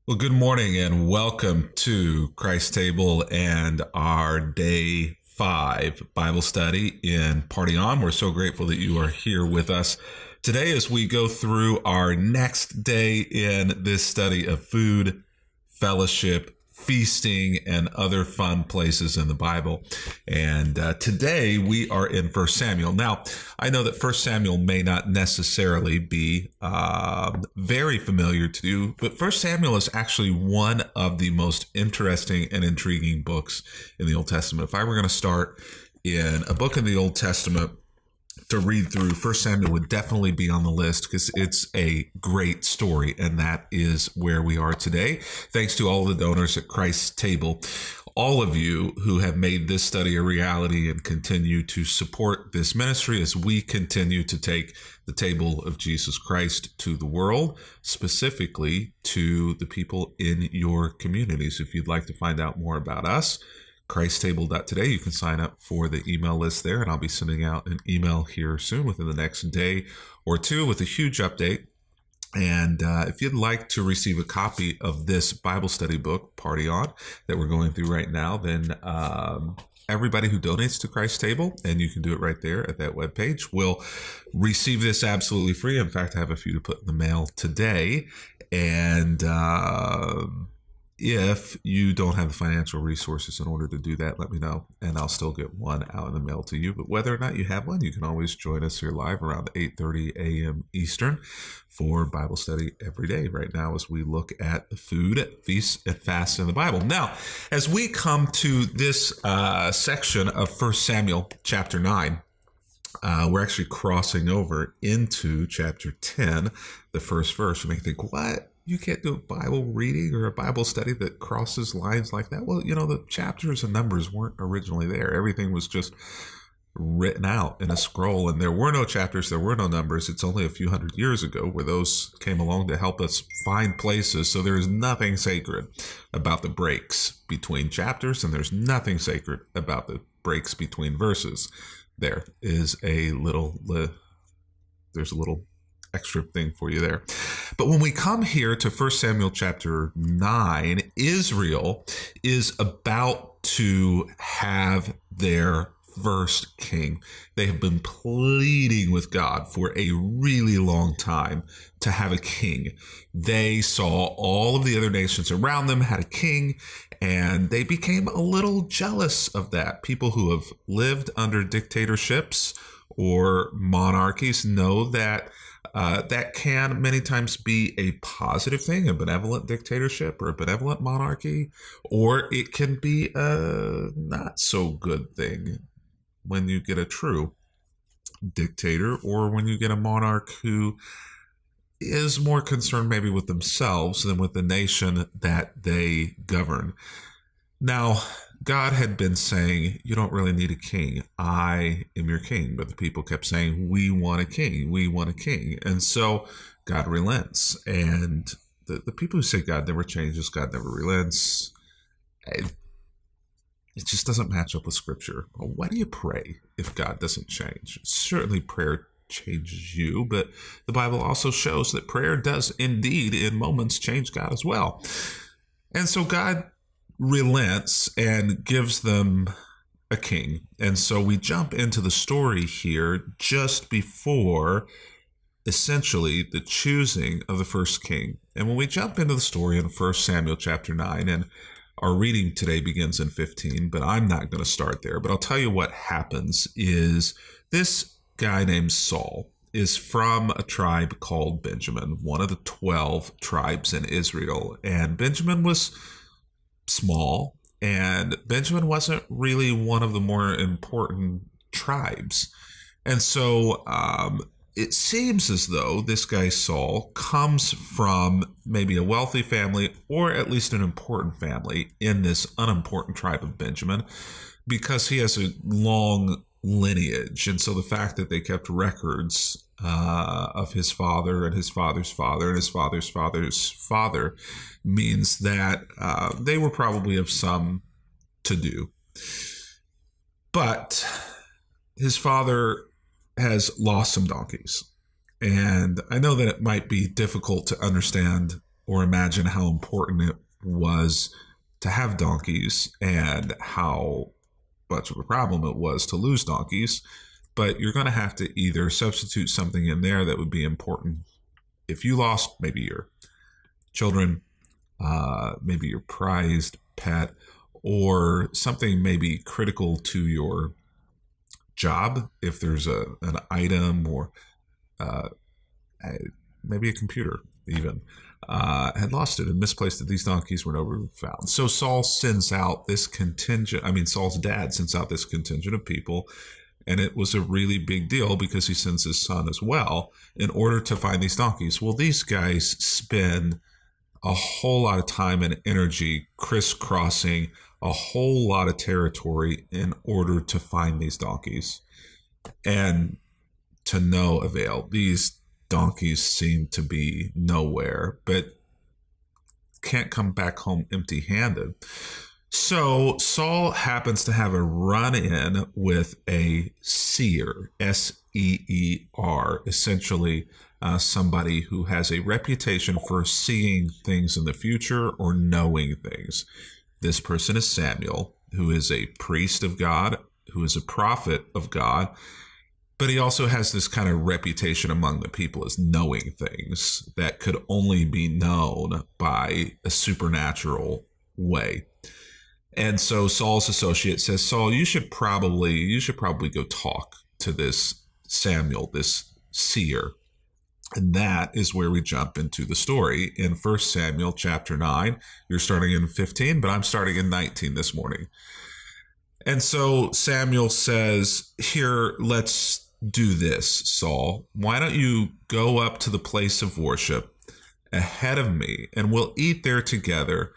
Well, good morning and welcome to Christ Table and our day 5 Bible study in PartyOn. We're so grateful that you are here with us today as we go through our next day in this study of food, fellowship, feasting, and other fun places in the Bible. And today we are in First Samuel. Now, I know that First Samuel may not necessarily be very familiar to you, but First Samuel is actually one of the most interesting and intriguing books in the Old Testament. If I were going to start in a book in the Old Testament to read through, First Samuel would definitely be on the list because it's a great story, and that is where we are today. Thanks to all the donors at Christ's Table, all of you who have made this study a reality and continue to support this ministry as we continue to take the table of Jesus Christ to the world, specifically to the people in your communities. If you'd like to find out more about us, christtable.today. You can sign up for the email list there, and I'll be sending out an email here soon within the next day or two with a huge update. And if you'd like to receive a copy of this Bible study book, Party On, that we're going through right now, then everybody who donates to Christ Table, and you can do it right there at that webpage, will receive this absolutely free. In fact, I have a few to put in the mail today. And if you don't have the financial resources in order to do that, let me know, and I'll still get one out in the mail to you. But whether or not you have one, you can always join us here live around 8:30 a.m. Eastern for Bible study every day right now as we look at the food, feasts, and fasts in the Bible. Now, as we come to this section of 1 Samuel chapter 9, we're actually crossing over into chapter 10, the first verse. You may think, what? You can't do a Bible reading or a Bible study that crosses lines like that? Well, the chapters and numbers weren't originally there. Everything was just written out in a scroll, and there were no chapters, there were no numbers. It's only a few hundred years ago where those came along to help us find places. So there is nothing sacred about the breaks between chapters, and there's nothing sacred about the breaks between verses. There is there's a little extra thing for you there. But when we come here to 1 Samuel chapter 9, Israel is about to have their first king. They have been pleading with God for a really long time to have a king. They saw all of the other nations around them had a king, and they became a little jealous of that. People who have lived under dictatorships or monarchies know that that can many times be a positive thing, a benevolent dictatorship or a benevolent monarchy, or it can be a not so good thing when you get a true dictator, or when you get a monarch who is more concerned maybe with themselves than with the nation that they govern. Now, God had been saying, you don't really need a king. I am your king. But the people kept saying, we want a king. We want a king. And so God relents. And the people who say God never changes, God never relents, it just doesn't match up with Scripture. Well, why do you pray if God doesn't change? Certainly prayer changes you, but the Bible also shows that prayer does indeed in moments change God as well. And so God relents and gives them a king. And so we jump into the story here just before essentially the choosing of the first king. And when we jump into the story in 1 Samuel chapter 9, and our reading today begins in 15, but I'm not going to start there. But I'll tell you what happens is this guy named Saul is from a tribe called Benjamin, one of the 12 tribes in Israel. And Benjamin was small, and Benjamin wasn't really one of the more important tribes. And so it seems as though this guy Saul comes from maybe a wealthy family, or at least an important family in this unimportant tribe of Benjamin, because he has a long lineage. And so the fact that they kept records of his father and his father's father and his father's father's father means that they were probably of some to-do. But his father has lost some donkeys. And I know that it might be difficult to understand or imagine how important it was to have donkeys and how much of a problem it was to lose donkeys. But you're going to have to either substitute something in there that would be important if you lost maybe your children, maybe your prized pet, or something maybe critical to your job. If there's an item or maybe a computer even had lost it and misplaced it, these donkeys were never found. So Saul's dad sends out this contingent of people, and it was a really big deal because he sends his son as well in order to find these donkeys. Well, these guys spend a whole lot of time and energy crisscrossing a whole lot of territory in order to find these donkeys, and to no avail. These donkeys seem to be nowhere, but can't come back home empty-handed. So Saul happens to have a run-in with a seer, S-E-E-R, essentially somebody who has a reputation for seeing things in the future or knowing things. This person is Samuel, who is a priest of God, who is a prophet of God, but he also has this kind of reputation among the people as knowing things that could only be known by a supernatural way. And so Saul's associate says, Saul, you should probably go talk to this Samuel, this seer. And that is where we jump into the story in 1 Samuel chapter 9. You're starting in 15, but I'm starting in 19 this morning. And so Samuel says, here, let's do this, Saul. Why don't you go up to the place of worship ahead of me, and we'll eat there together.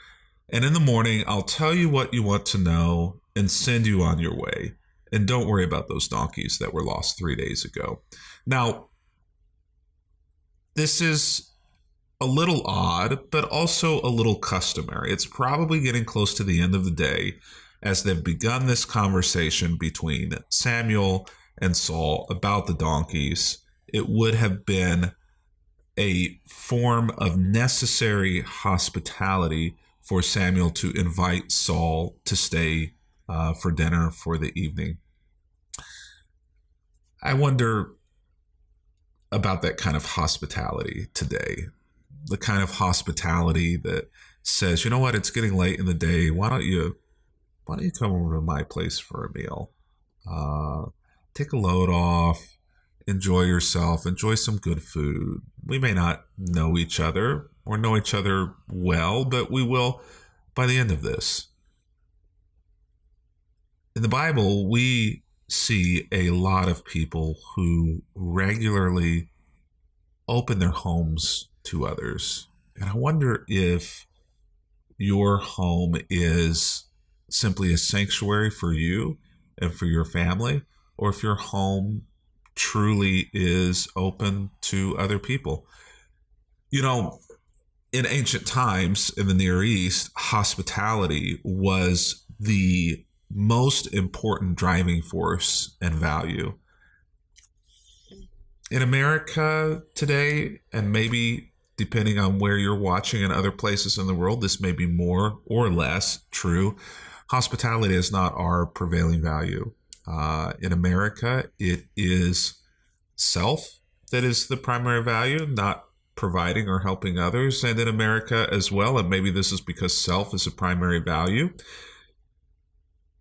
And in the morning, I'll tell you what you want to know and send you on your way. And don't worry about those donkeys that were lost 3 days ago. Now, this is a little odd, but also a little customary. It's probably getting close to the end of the day as they've begun this conversation between Samuel and Saul about the donkeys. It would have been a form of necessary hospitality for Samuel to invite Saul to stay for dinner for the evening. I wonder about that kind of hospitality today. The kind of hospitality that says, you know what, it's getting late in the day. Why don't you come over to my place for a meal? Take a load off, enjoy yourself, enjoy some good food. We may not know each other or know each other well, but we will by the end of this. In the Bible, we see a lot of people who regularly open their homes to others. And I wonder if your home is simply a sanctuary for you and for your family, or if your home truly is open to other people. You know, in ancient times in the Near East, hospitality was the most important driving force and value. In America today, and maybe depending on where you're watching in other places in the world, this may be more or less true. Hospitality is not our prevailing value. In America, it is self that is the primary value, not providing or helping others. And in America as well, and maybe this is because self is a primary value,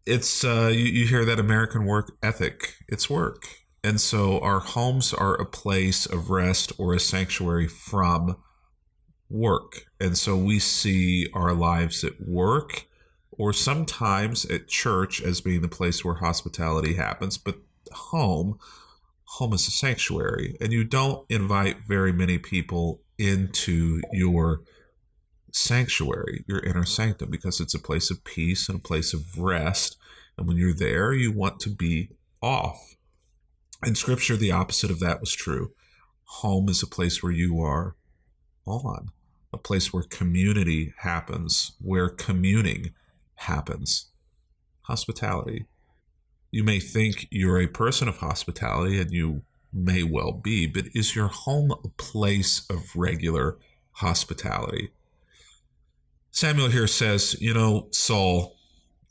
it's you hear that American work ethic. It's work. And so our homes are a place of rest or a sanctuary from work. And so we see our lives at work or sometimes at church as being the place where hospitality happens. But home is a sanctuary. And you don't invite very many people into your sanctuary, your inner sanctum, because it's a place of peace and a place of rest. And when you're there, you want to be off. In Scripture, the opposite of that was true. Home is a place where you are on, a place where community happens, where communing happens. Hospitality. You may think you're a person of hospitality, and you may well be, but is your home a place of regular hospitality. Samuel here says, Saul,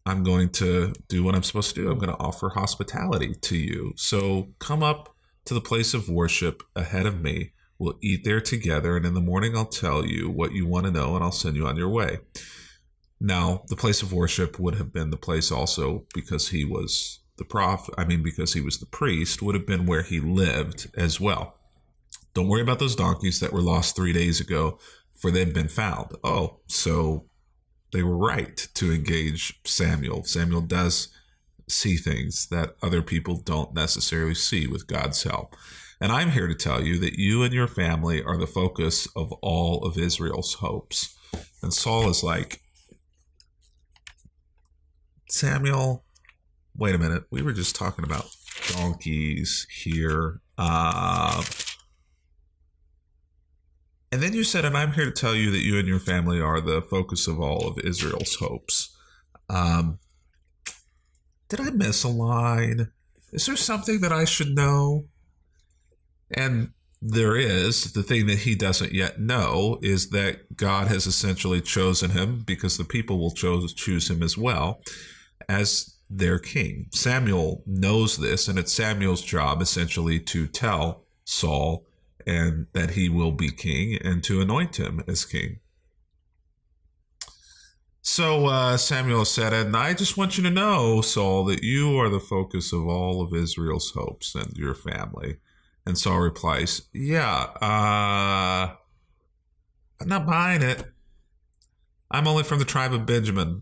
I'm going to do what I'm supposed to do. I'm going to offer hospitality to you. So come up to the place of worship ahead of me. We'll eat there together, and in the morning I'll tell you what you want to know, and I'll send you on your way. Now, the place of worship would have been the place also, because he was because he was the priest, would have been where he lived as well. Don't worry about those donkeys that were lost 3 days ago, for they've been found. Oh, so they were right to engage Samuel. Samuel does see things that other people don't necessarily see with God's help. And I'm here to tell you that you and your family are the focus of all of Israel's hopes. And Saul is like, Samuel, wait a minute. We were just talking about donkeys here. And then you said, and I'm here to tell you that you and your family are the focus of all of Israel's hopes. Did I miss a line? Is there something that I should know? And there is. The thing that he doesn't yet know is that God has essentially chosen him, because the people will choose him as well, as their king. Samuel knows this, and it's Samuel's job essentially to tell Saul and that he will be king and to anoint him as king. So Samuel said, and I just want you to know, Saul, that you are the focus of all of Israel's hopes and your family. And Saul replies, yeah, I'm not buying it. I'm only from the tribe of Benjamin,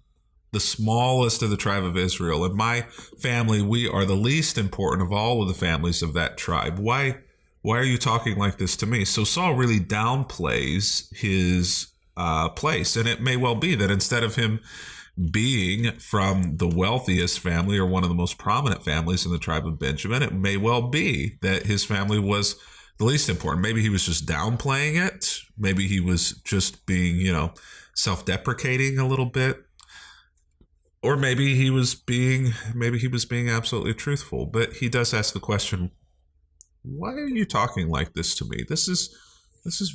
the smallest of the tribe of Israel. In my family, we are the least important of all of the families of that tribe. Why are you talking like this to me? So Saul really downplays his place. And it may well be that instead of him being from the wealthiest family or one of the most prominent families in the tribe of Benjamin, it may well be that his family was the least important. Maybe he was just downplaying it. Maybe he was just being, self-deprecating a little bit. Or maybe he was being absolutely truthful. But he does ask the question, why are you talking like this to me? This is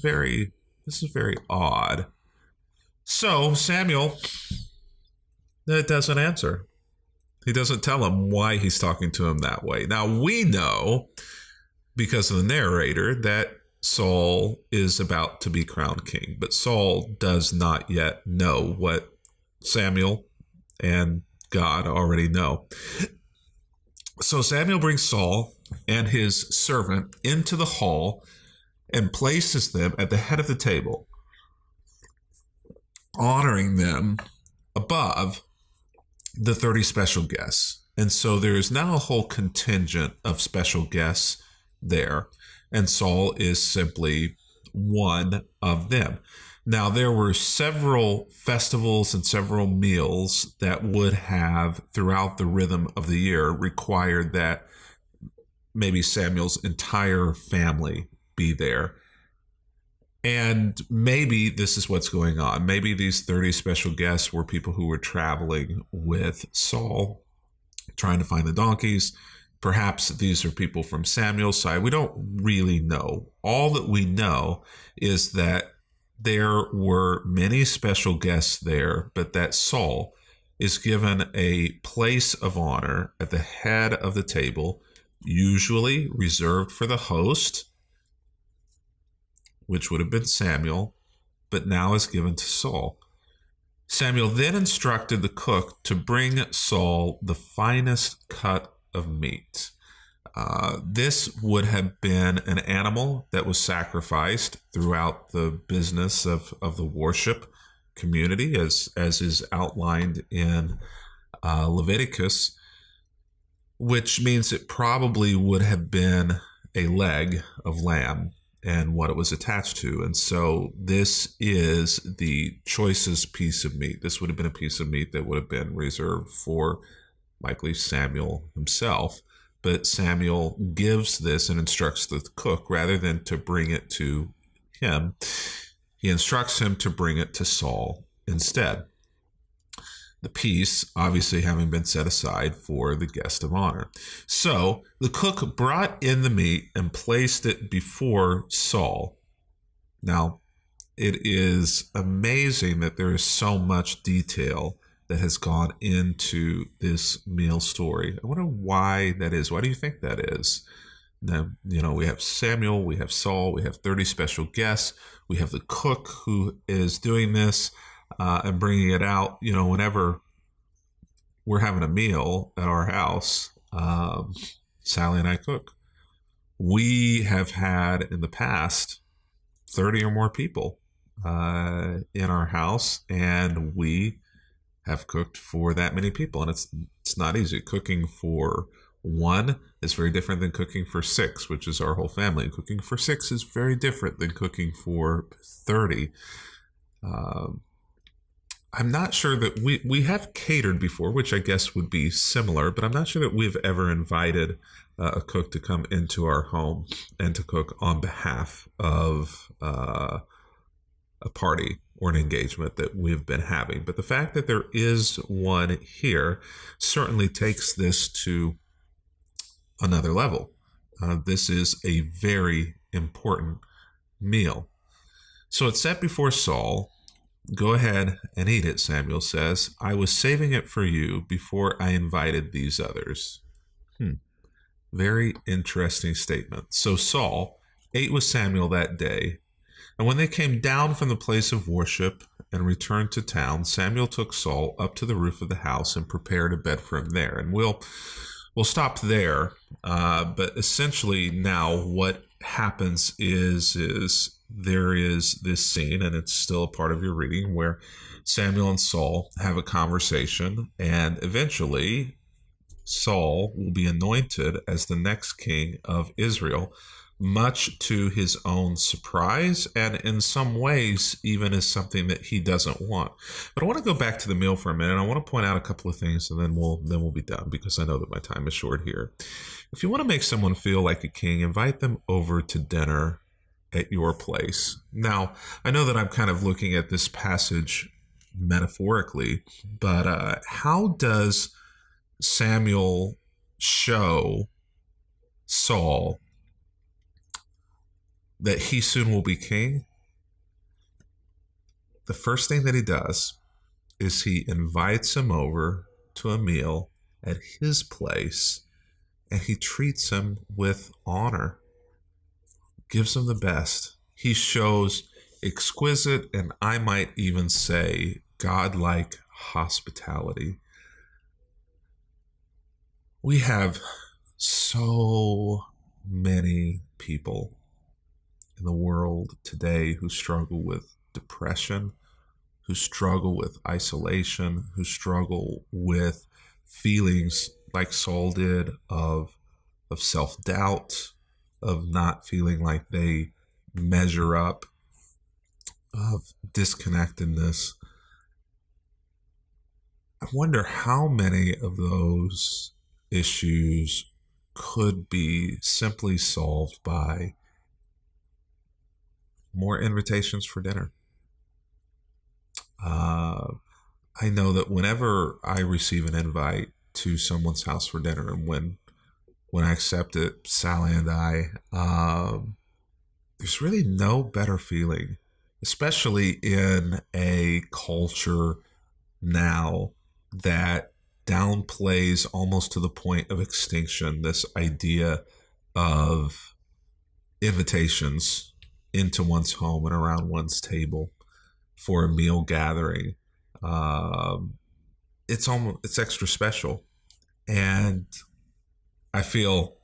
very odd. So Samuel doesn't answer. He doesn't tell him why he's talking to him that way. Now we know, because of the narrator, that Saul is about to be crowned king, but Saul does not yet know what Samuel and God already know. So Samuel brings Saul and his servant into the hall and places them at the head of the table, honoring them above the 30 special guests. And so there is now a whole contingent of special guests there, and Saul is simply one of them. Now, there were several festivals and several meals that would have, throughout the rhythm of the year, required that maybe Samuel's entire family be there. And maybe this is what's going on. Maybe these 30 special guests were people who were traveling with Saul, trying to find the donkeys. Perhaps these are people from Samuel's side. We don't really know. All that we know is that there were many special guests there, but that Saul is given a place of honor at the head of the table, usually reserved for the host, which would have been Samuel, but now is given to Saul. Samuel then instructed the cook to bring Saul the finest cut of meat. This would have been an animal that was sacrificed throughout the business of the worship community, as is outlined in Leviticus, which means it probably would have been a leg of lamb and what it was attached to. And so this is the choicest piece of meat. This would have been a piece of meat that would have been reserved for likely Samuel himself. But Samuel gives this and instructs the cook, rather than to bring it to him, he instructs him to bring it to Saul instead. The piece obviously having been set aside for the guest of honor. So the cook brought in the meat and placed it before Saul. Now, it is amazing that there is so much detail that has gone into this meal story. I wonder why that is. Why do you think that is? Now, we have Samuel, we have Saul, we have 30 special guests, we have the cook who is doing this and bringing it out, whenever we're having a meal at our house. Sally and I cook. We have had in the past 30 or more people in our house, and we have cooked for that many people, and it's not easy. Cooking for one is very different than cooking for six, which is our whole family. Cooking for six is very different than cooking for 30. I'm not sure that we have catered before, which I guess would be similar, but I'm not sure that we've ever invited a cook to come into our home and to cook on behalf of a party or an engagement that we've been having. But the fact that there is one here certainly takes this to another level. This is a very important meal. So it's set before Saul. Go ahead and eat it, Samuel says. I was saving it for you before I invited these others. Very interesting statement. So Saul ate with Samuel that day. And when they came down from the place of worship and returned to town, Samuel took Saul up to the roof of the house and prepared a bed for him there. And we'll stop there. But essentially now what happens is there is this scene, and it's still a part of your reading, where Samuel and Saul have a conversation, and eventually Saul will be anointed as the next king of Israel, much to his own surprise, and in some ways even as something that he doesn't want. But I want to go back to the meal for a minute. I want to point out a couple of things, and then we'll be done, because I know that my time is short here. If you want to make someone feel like a king, invite them over to dinner at your place. Now, I know that I'm kind of looking at this passage metaphorically, but how does Samuel show Saul that he soon will be king? The first thing that he does is he invites him over to a meal at his place, and he treats him with honor, gives him the best. He shows exquisite, and I might even say godlike hospitality. We have so many people in the world today who struggle with depression, who struggle with isolation, who struggle with feelings like Saul did of self-doubt, of not feeling like they measure up, of disconnectedness. I wonder how many of those issues could be simply solved by more invitations for dinner. I know that whenever I receive an invite to someone's house for dinner, and when I accept it, Sally and I, there's really no better feeling, especially in a culture now that downplays almost to the point of extinction this idea of invitations into one's home and around one's table for a meal gathering. It's extra special, and I feel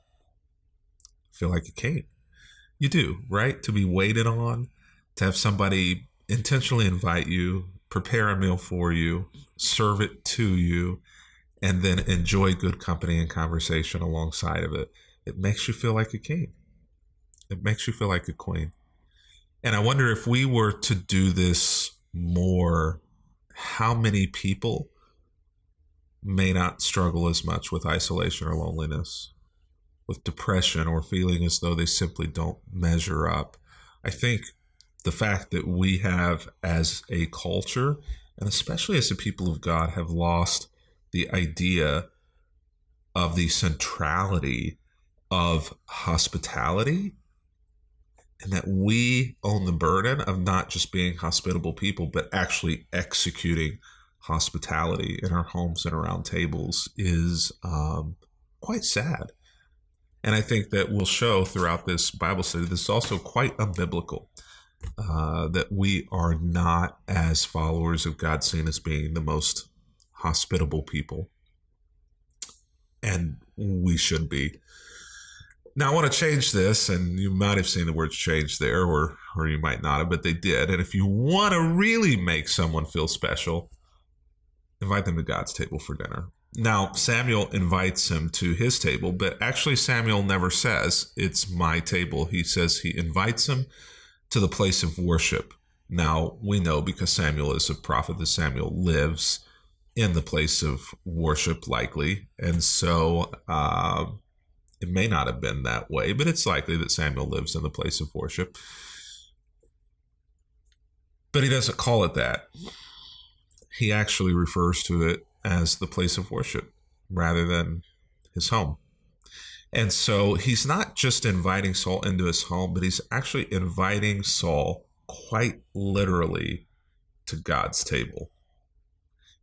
like a king. You do, right? To be waited on, to have somebody intentionally invite you, prepare a meal for you, serve it to you, and then enjoy good company and conversation alongside of it. It makes you feel like a king. It makes you feel like a queen. And I wonder, if we were to do this more, how many people may not struggle as much with isolation or loneliness, with depression, or feeling as though they simply don't measure up. I think the fact that we have, as a culture, and especially as a people of God, have lost the idea of the centrality of hospitality and that we own the burden of not just being hospitable people, but actually executing hospitality in our homes and around tables is quite sad. And I think that we'll show throughout this Bible study, this is also quite unbiblical, that we are not, as followers of God, seen as being the most hospitable people. And we should be. Now, I want to change this, and you might have seen the words change there, or you might not have, but they did. And if you want to really make someone feel special, invite them to God's table for dinner. Now, Samuel invites him to his table, but actually Samuel never says, it's my table. He says he invites him to the place of worship. Now, we know because Samuel is a prophet that Samuel lives in the place of worship, likely. And so it may not have been that way, but it's likely that Samuel lives in the place of worship. But he doesn't call it that. He actually refers to it as the place of worship rather than his home. And so he's not just inviting Saul into his home, but he's actually inviting Saul quite literally to God's table.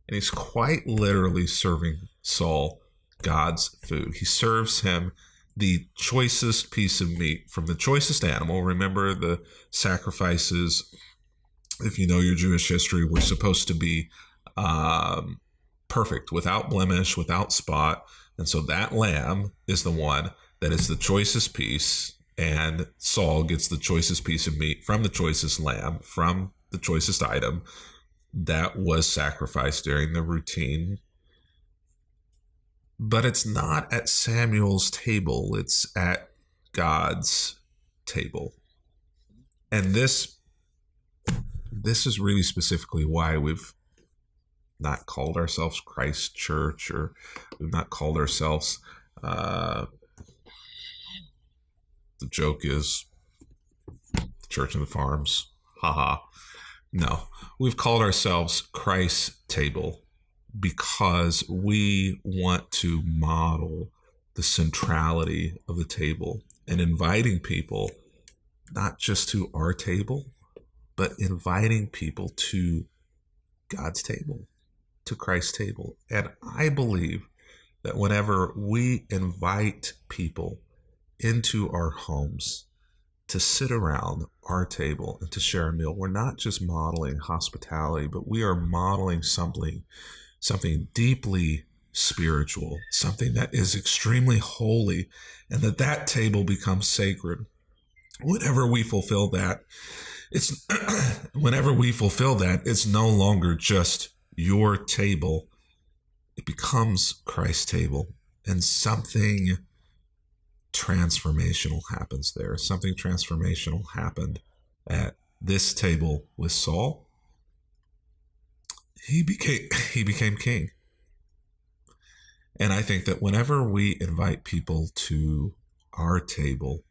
And he's quite literally serving Saul God's food. He serves him the choicest piece of meat from the choicest animal. Remember, the sacrifices, if you know your Jewish history, were supposed to be perfect, without blemish, without spot. And so that lamb is the one that is the choicest piece, and Saul gets the choicest piece of meat from the choicest lamb, from the choicest item that was sacrificed during the routine. But it's not at Samuel's table, it's at God's table. And this is really specifically why we've not called ourselves Christ Church, or we've not called ourselves, the joke is Church in the Farms. Haha. No, we've called ourselves Christ's Table because we want to model the centrality of the table and inviting people not just to our table, but inviting people to God's table, to Christ's table. And I believe that whenever we invite people into our homes to sit around our table and to share a meal, we're not just modeling hospitality, but we are modeling something deeply spiritual, something that is extremely holy, and that table becomes sacred. Whenever we fulfill that, it's no longer just your table. It becomes Christ's table, and something transformational happens there. Something transformational happened at this table with Saul. He became king. And I think that whenever we invite people to our table,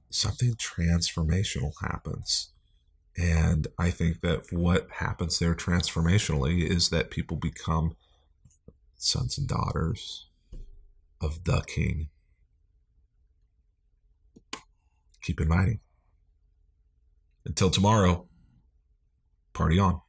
something transformational happens. And I think that what happens there transformationally is that people become sons and daughters of the King. Keep inviting. Until tomorrow, party on.